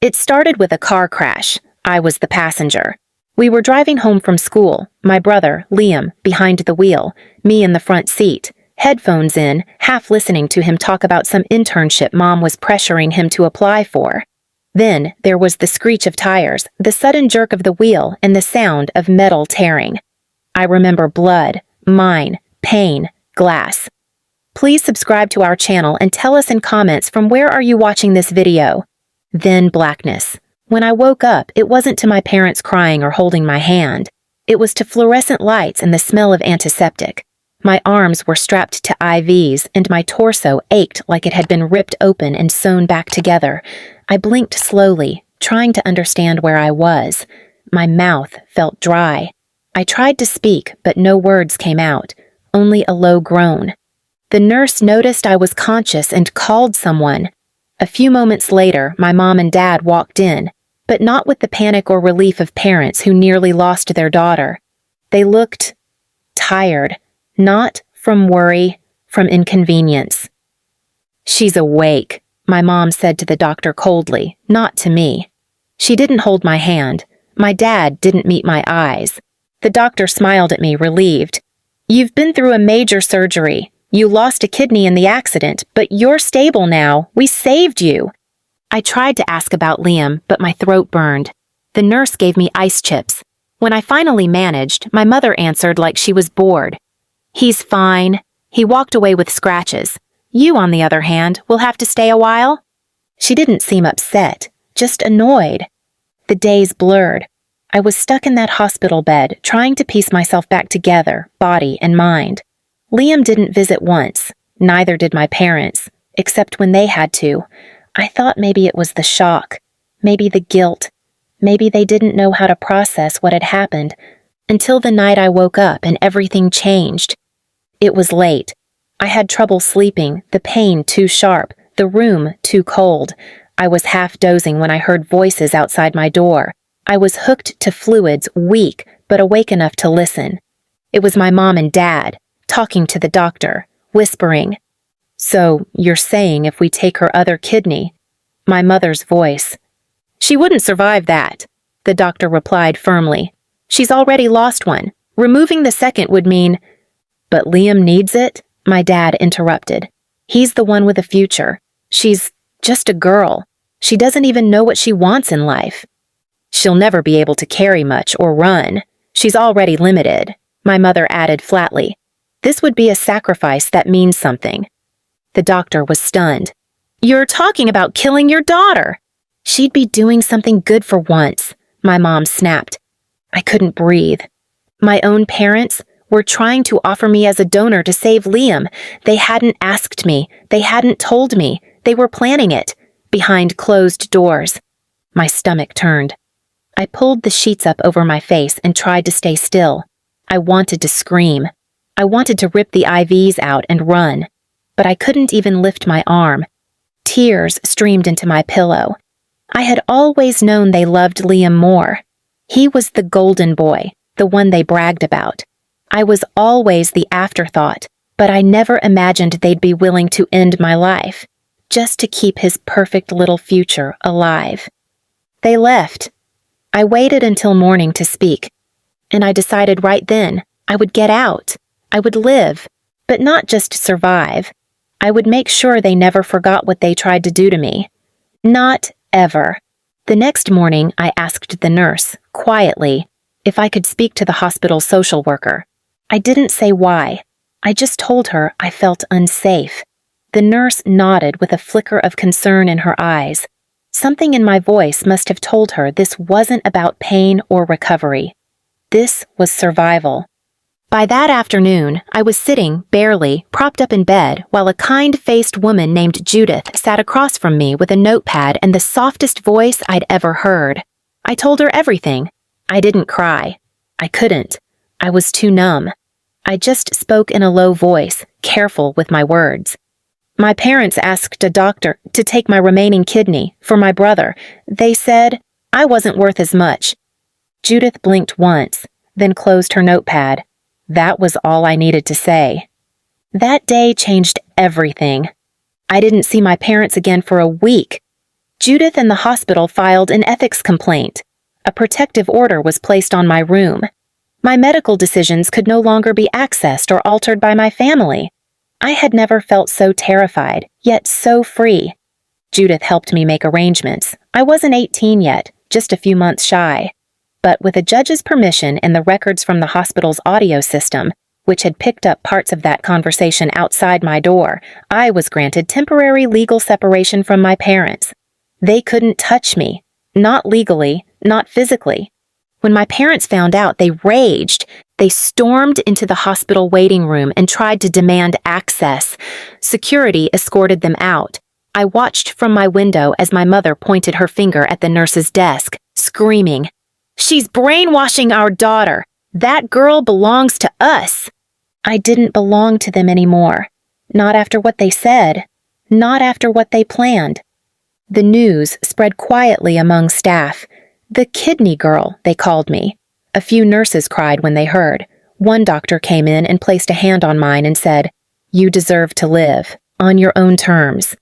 It started with a car crash. I was the passenger. We were driving home from school, my brother, Liam, behind the wheel, me in the front seat, headphones in, half listening to him talk about some internship Mom was pressuring him to apply for. Then there was the screech of tires, the sudden jerk of the wheel, and the sound of metal tearing. I remember blood, mine, pain, glass. Please subscribe to our channel and tell us in comments from where are you watching this video. Then blackness. When I woke up, it wasn't to my parents crying or holding my hand. It was to fluorescent lights and the smell of antiseptic. My arms were strapped to IVs and my torso ached like it had been ripped open and sewn back together. I blinked slowly, trying to understand where I was. My mouth felt dry. I tried to speak, but no words came out, only a low groan. The nurse noticed I was conscious and called someone. A few moments later, my mom and dad walked in, but not with the panic or relief of parents who nearly lost their daughter. They looked tired, not from worry, from inconvenience. "She's awake," my mom said to the doctor coldly, not to me. She didn't hold my hand. My dad didn't meet my eyes. The doctor smiled at me, relieved. "You've been through a major surgery. You lost a kidney in the accident, but you're stable now. We saved you." I tried to ask about Liam, but my throat burned. The nurse gave me ice chips. When I finally managed, my mother answered like she was bored. "He's fine. He walked away with scratches. You, on the other hand, will have to stay a while." She didn't seem upset, just annoyed. The days blurred. I was stuck in that hospital bed, trying to piece myself back together, body and mind. Liam didn't visit once, neither did my parents, except when they had to. I thought maybe it was the shock, maybe the guilt, maybe they didn't know how to process what had happened, until the night I woke up and everything changed. It was late. I had trouble sleeping, the pain too sharp, the room too cold. I was half dozing when I heard voices outside my door. I was hooked to fluids, weak, but awake enough to listen. It was my mom and dad, talking to the doctor, whispering. "So, you're saying if we take her other kidney?" My mother's voice. "She wouldn't survive that," the doctor replied firmly. "She's already lost one. Removing the second would mean—" "But Liam needs it," my dad interrupted. "He's the one with a future. She's just a girl. She doesn't even know what she wants in life. She'll never be able to carry much or run. She's already limited," my mother added flatly. "This would be a sacrifice that means something." The doctor was stunned. "You're talking about killing your daughter." "She'd be doing something good for once," my mom snapped. I couldn't breathe. My own parents were trying to offer me as a donor to save Liam. They hadn't asked me. They hadn't told me. They were planning it, behind closed doors. My stomach turned. I pulled the sheets up over my face and tried to stay still. I wanted to scream. I wanted to rip the IVs out and run, but I couldn't even lift my arm. Tears streamed into my pillow. I had always known they loved Liam more. He was the golden boy, the one they bragged about. I was always the afterthought, but I never imagined they'd be willing to end my life, just to keep his perfect little future alive. They left. I waited until morning to speak, and I decided right then I would get out. I would live, but not just survive. I would make sure they never forgot what they tried to do to me. Not ever. The next morning, I asked the nurse, quietly, if I could speak to the hospital social worker. I didn't say why. I just told her I felt unsafe. The nurse nodded with a flicker of concern in her eyes. Something in my voice must have told her this wasn't about pain or recovery. This was survival. By that afternoon, I was sitting, barely, propped up in bed, while a kind-faced woman named Judith sat across from me with a notepad and the softest voice I'd ever heard. I told her everything. I didn't cry. I couldn't. I was too numb. I just spoke in a low voice, careful with my words. My parents asked a doctor to take my remaining kidney for my brother. They said I wasn't worth as much. Judith blinked once, then closed her notepad. That was all I needed to say. That day changed everything. I didn't see my parents again for a week. Judith and the hospital filed an ethics complaint. A protective order was placed on my room. My medical decisions could no longer be accessed or altered by my family. I had never felt so terrified, yet so free. Judith helped me make arrangements. I wasn't 18 yet, just a few months shy. But with a judge's permission and the records from the hospital's audio system, which had picked up parts of that conversation outside my door, I was granted temporary legal separation from my parents. They couldn't touch me. Not legally, not physically. When my parents found out, they raged. They stormed into the hospital waiting room and tried to demand access. Security escorted them out. I watched from my window as my mother pointed her finger at the nurse's desk, screaming, "She's brainwashing our daughter! That girl belongs to us!" I didn't belong to them anymore. Not after what they said. Not after what they planned. The news spread quietly among staff. "The kidney girl," they called me. A few nurses cried when they heard. One doctor came in and placed a hand on mine and said, "You deserve to live, on your own terms."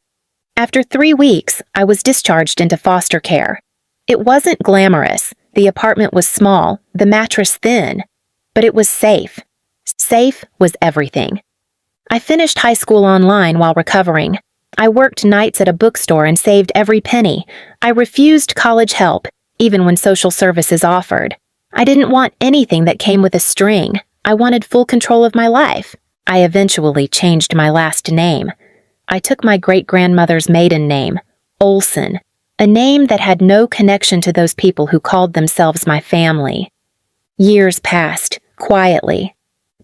After 3 weeks, I was discharged into foster care. It wasn't glamorous. The apartment was small, the mattress thin, but it was safe. Safe was everything. I finished high school online while recovering. I worked nights at a bookstore and saved every penny. I refused college help, even when social services offered. I didn't want anything that came with a string. I wanted full control of my life. I eventually changed my last name. I took my great-grandmother's maiden name, Olson, a name that had no connection to those people who called themselves my family. Years passed, quietly,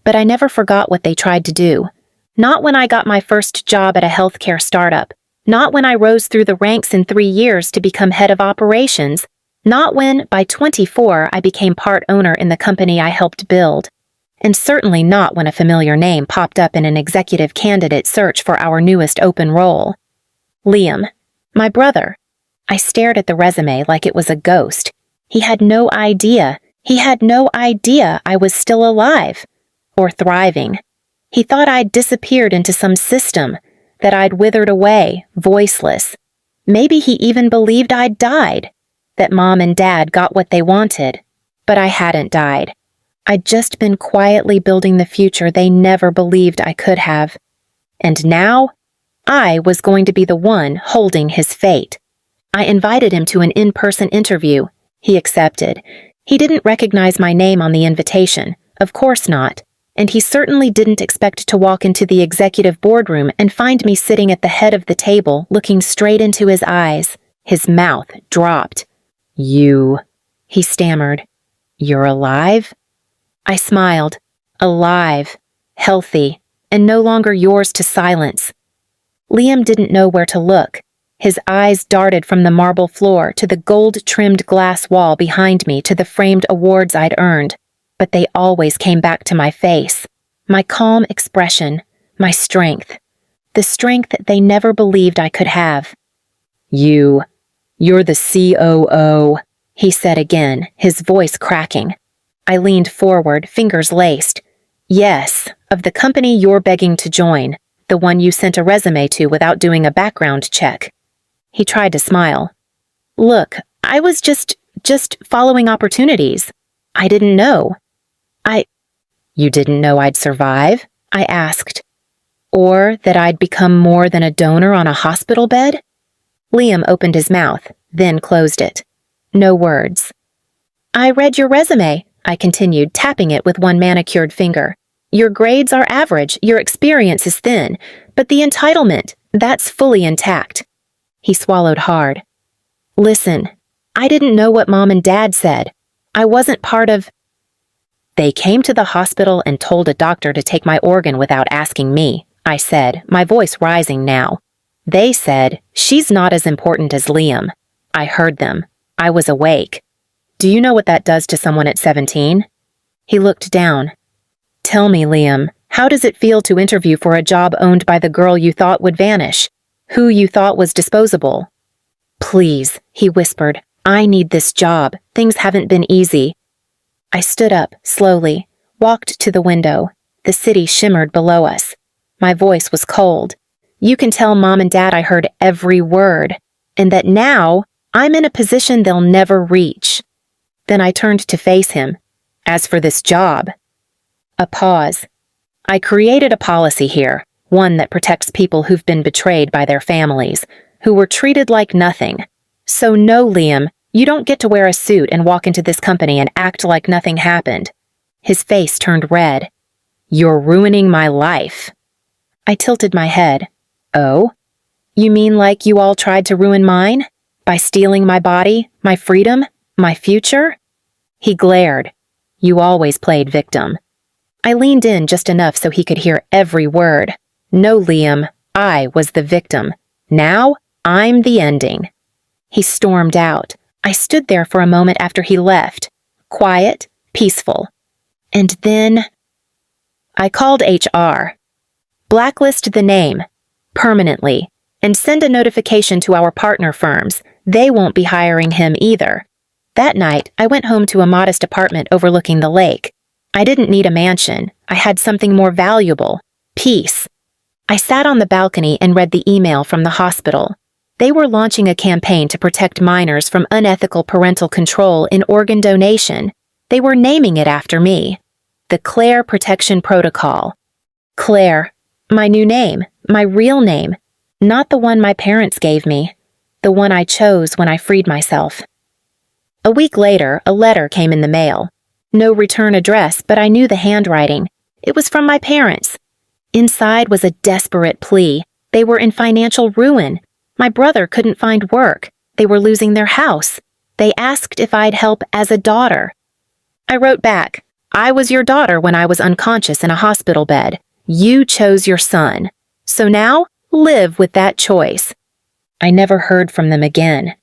but I never forgot what they tried to do. Not when I got my first job at a healthcare startup. Not when I rose through the ranks in 3 years to become head of operations. Not when, by 24, I became part owner in the company I helped build. And certainly not when a familiar name popped up in an executive candidate search for our newest open role. Liam, my brother. I stared at the resume like it was a ghost. He had no idea. He had no idea I was still alive. Or thriving. He thought I'd disappeared into some system, that I'd withered away, voiceless. Maybe he even believed I'd died, that Mom and Dad got what they wanted. But I hadn't died. I'd just been quietly building the future they never believed I could have. And now, I was going to be the one holding his fate. I invited him to an in-person interview. He accepted. He didn't recognize my name on the invitation. Of course not. And he certainly didn't expect to walk into the executive boardroom and find me sitting at the head of the table, looking straight into his eyes. His mouth dropped. "You," he stammered. "You're alive?" I smiled. Alive, healthy, and no longer yours to silence. Liam didn't know where to look. His eyes darted from the marble floor to the gold-trimmed glass wall behind me to the framed awards I'd earned. But they always came back to my face, my calm expression, my strength, the strength they never believed I could have. You're the COO, he said again, his voice cracking. I leaned forward, fingers laced. Yes, of the company you're begging to join, the one you sent a resume to without doing a background check. He tried to smile. Look, I was just following opportunities. I didn't know. You didn't know I'd survive? I asked. Or that I'd become more than a donor on a hospital bed? Liam opened his mouth, then closed it. No words. I read your resume, I continued, tapping it with one manicured finger. Your grades are average, your experience is thin, but the entitlement, that's fully intact. He swallowed hard. Listen, I didn't know what Mom and Dad said. I wasn't part of... They came to the hospital and told a doctor to take my organ without asking me, I said, my voice rising now. They said, she's not as important as Liam. I heard them. I was awake. Do you know what that does to someone at 17? He looked down. Tell me, Liam, how does it feel to interview for a job owned by the girl you thought would vanish? Who you thought was disposable? Please, he whispered. I need this job. Things haven't been easy. I stood up, slowly, walked to the window. The city shimmered below us. My voice was cold. You can tell Mom and Dad I heard every word. and that now I'm in a position they'll never reach. Then I turned to face him. As for this job. A pause. I created a policy here, one that protects people who've been betrayed by their families, who were treated like nothing. So no, Liam, you don't get to wear a suit and walk into this company and act like nothing happened. His face turned red. You're ruining my life. I tilted my head. Oh? You mean like you all tried to ruin mine? By stealing my body, my freedom, my future? He glared. You always played victim. I leaned in just enough so he could hear every word. No, Liam, I was the victim. Now, I'm the ending. He stormed out. I stood there for a moment after he left. Quiet, peaceful. And then I called HR. Blacklist the name, permanently, and send a notification to our partner firms. They won't be hiring him either. That night, I went home to a modest apartment overlooking the lake. I didn't need a mansion. I had something more valuable. Peace. I sat on the balcony and read the email from the hospital. They were launching a campaign to protect minors from unethical parental control in organ donation. They were naming it after me. The Claire Protection Protocol. Claire. My new name. My real name. Not the one my parents gave me. The one I chose when I freed myself. A week later, a letter came in the mail. No return address, but I knew the handwriting. It was from my parents. Inside was a desperate plea. They were in financial ruin. My brother couldn't find work. They were losing their house. They asked if I'd help as a daughter. I wrote back, I was your daughter when I was unconscious in a hospital bed. You chose your son. So now, live with that choice. I never heard from them again.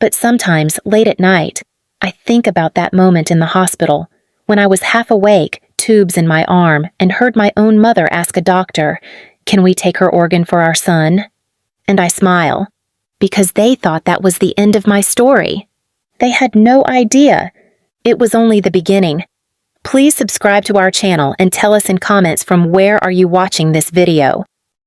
But sometimes, late at night, I think about that moment in the hospital, when I was half awake, tubes in my arm, and heard my own mother ask a doctor, "Can we take her organ for our son?" And I smile, because they thought that was the end of my story. They had no idea. It was only the beginning. Please subscribe to our channel and tell us in comments from where are you watching this video.